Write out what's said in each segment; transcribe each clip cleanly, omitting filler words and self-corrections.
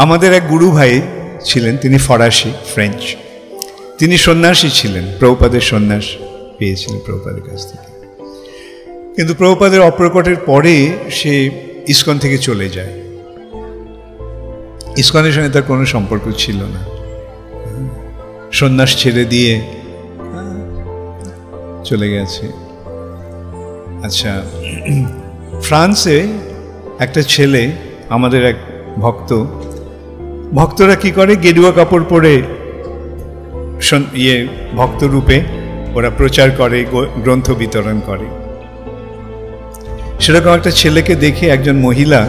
আমাদের এক গুরু ভাই ছিলেন, তিনি ফরাসি, ফ্রেঞ্চ। তিনি সন্ন্যাসী ছিলেন, প্রভুপাদের সন্ন্যাস পেয়েছিলেন প্রভুপাদের কাছ থেকে। কিন্তু প্রভুপাদের অপ্রকটের পরে সে ইসকন থেকে চলে যায়। ইসকনের সঙ্গে তার কোনো সম্পর্ক ছিল না, সন্ন্যাস ছেড়ে দিয়ে চলে গেছে। আচ্ছা, ফ্রান্সে একটা ছেলে, আমাদের এক ভক্তরা কি করে, গেরুয়া কাপড় পরে ভক্ত রূপে ওরা প্রচার করে, গ্রন্থ বিতরণ করে। সেরকম একটা ছেলেকে দেখে একজন মহিলা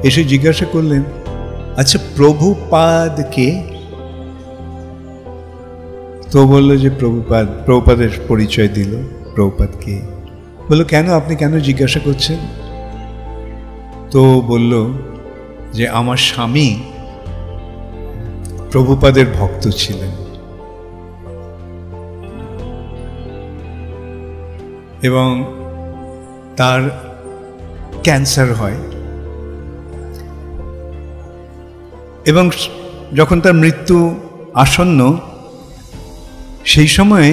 এসে জিজ্ঞাসা করলেন, আচ্ছা প্রভুপাদ কে? তো বললো যে প্রভুপাদের পরিচয় দিল। প্রভুপাদ কে? বললো কেন, আপনি কেন জিজ্ঞাসা করছেন? তো বলল যে আমার স্বামী প্রভুপাদের ভক্ত ছিলেন এবং তার ক্যান্সার হয়, এবং যখন তার মৃত্যু আসন্ন সেই সময়ে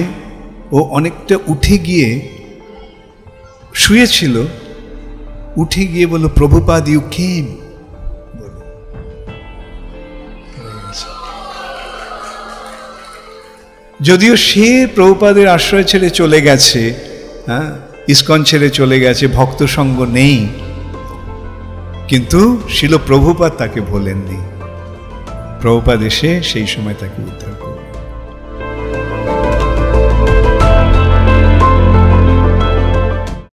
ও অনেকটা উঠে গিয়ে শুয়েছিল, উঠে গিয়ে বলল প্রভুপাদ ইউ কেম। যদিও সে প্রভুপাদের আশ্রয় ছেড়ে চলে গেছে, হ্যাঁ, ইসকন ছেড়ে চলে গেছে, ভক্ত সঙ্গ নেই, কিন্তু শিল প্রভুপাদ তাকে ভোলেননি। প্রভুপাদ এসে সেই সময় তাকে উদ্ধার